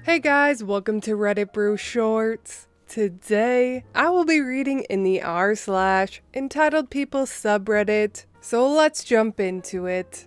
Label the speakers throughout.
Speaker 1: Hey guys, welcome to Reddit Brew Shorts. Today, I will be reading in the r/entitled people subreddit, so let's jump into it.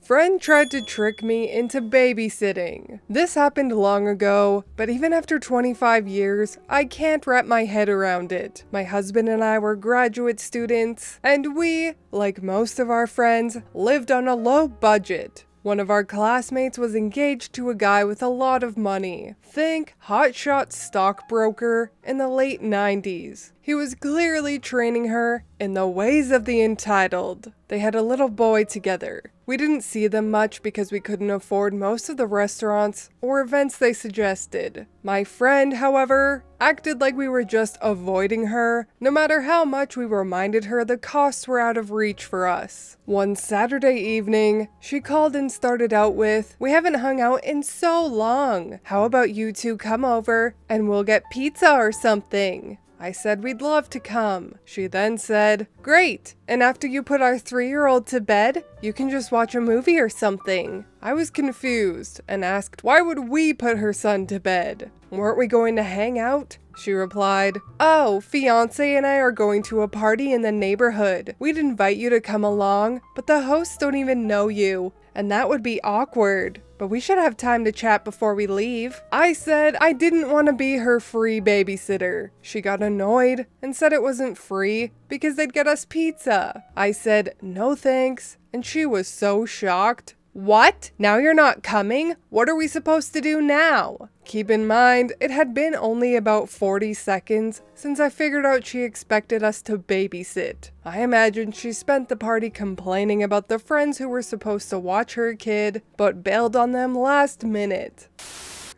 Speaker 1: Friend tried to trick me into babysitting. This happened long ago, but even after 25 years, I can't wrap my head around it. My husband and I were graduate students, and we, like most of our friends, lived on a low budget. One of our classmates was engaged to a guy with a lot of money. Think hotshot stockbroker in the late 90s. He was clearly training her in the ways of the entitled. They had a little boy together. We didn't see them much because we couldn't afford most of the restaurants or events they suggested. My friend, however, acted like we were just avoiding her, no matter how much we reminded her the costs were out of reach for us. One Saturday evening, she called and started out with, "We haven't hung out in so long. How about you two come over and we'll get pizza or something?" I said we'd love to come. She then said, "Great, and after you put our 3-year-old to bed, you can just watch a movie or something." I was confused and asked why would we put her son to bed? Weren't we going to hang out? She replied, "Oh, fiance and I are going to a party in the neighborhood. We'd invite you to come along, but the hosts don't even know you, and that would be awkward. But we should have time to chat before we leave." I said I didn't want to be her free babysitter. She got annoyed and said it wasn't free because they'd get us pizza. I said no thanks, and she was so shocked. "What? Now you're not coming? What are we supposed to do now?" Keep in mind, it had been only about 40 seconds since I figured out she expected us to babysit. I imagine she spent the party complaining about the friends who were supposed to watch her kid, but bailed on them last minute.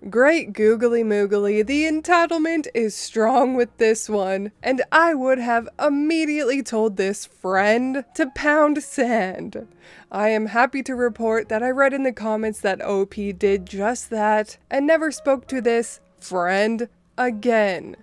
Speaker 1: Great googly moogly, the entitlement is strong with this one, and I would have immediately told this friend to pound sand. I am happy to report that I read in the comments that OP did just that and never spoke to this friend again.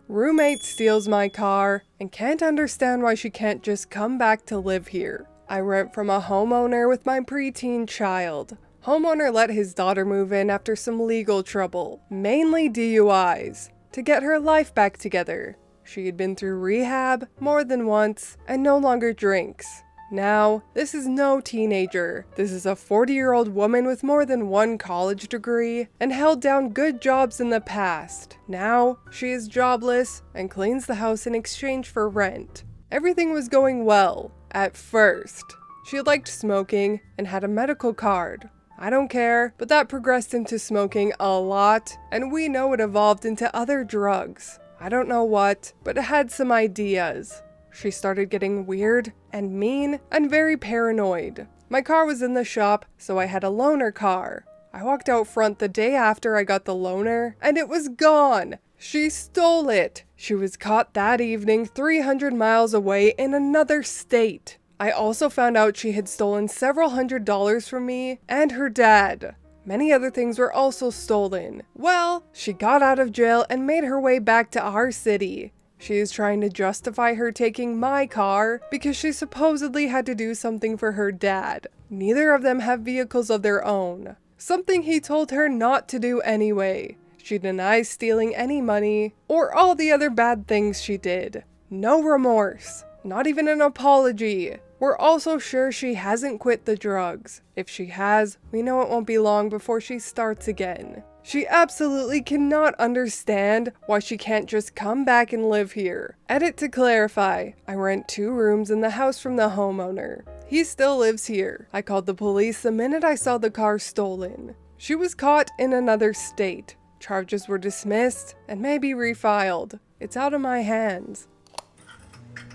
Speaker 1: Roommate steals my car and can't understand why she can't just come back to live here. I rent from a homeowner with my preteen child. Homeowner let his daughter move in after some legal trouble, mainly DUIs, to get her life back together. She had been through rehab more than once and no longer drinks. Now, this is no teenager. This is a 40-year-old woman with more than one college degree and held down good jobs in the past. Now, she is jobless and cleans the house in exchange for rent. Everything was going well at first. She liked smoking and had a medical card. I don't care, but that progressed into smoking a lot, and we know it evolved into other drugs. I don't know what, but it had some ideas. She started getting weird and mean and very paranoid. My car was in the shop, so I had a loaner car. I walked out front the day after I got the loaner, and it was gone. She stole it. She was caught that evening 300 miles away in another state. I also found out she had stolen several $100s from me and her dad. Many other things were also stolen. Well, she got out of jail and made her way back to our city. She is trying to justify her taking my car because she supposedly had to do something for her dad. Neither of them have vehicles of their own. Something he told her not to do anyway. She denies stealing any money or all the other bad things she did. No remorse. Not even an apology. We're also sure she hasn't quit the drugs. If she has, we know it won't be long before she starts again. She absolutely cannot understand why she can't just come back and live here. Edit to clarify, I rent 2 rooms in the house from the homeowner. He still lives here. I called the police the minute I saw the car stolen. She was caught in another state. Charges were dismissed and may be refiled. It's out of my hands.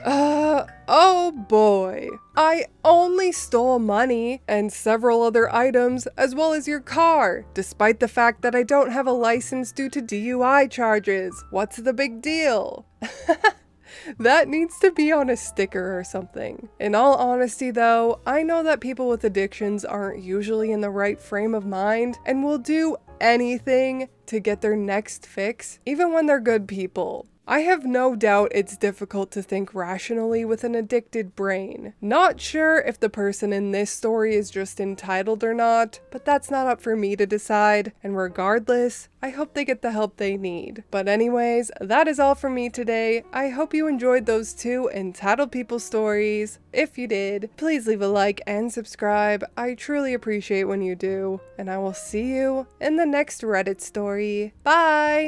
Speaker 1: Oh boy. I only stole money and several other items as well as your car, despite the fact that I don't have a license due to DUI charges. What's the big deal? That needs to be on a sticker or something. In all honesty though, I know that people with addictions aren't usually in the right frame of mind and will do anything to get their next fix, even when they're good people. I have no doubt it's difficult to think rationally with an addicted brain. Not sure if the person in this story is just entitled or not, but that's not up for me to decide, and regardless, I hope they get the help they need. But anyways, that is all from me today. I hope you enjoyed those 2 entitled people stories. If you did, please leave a like and subscribe. I truly appreciate when you do, and I will see you in the next Reddit story. Bye!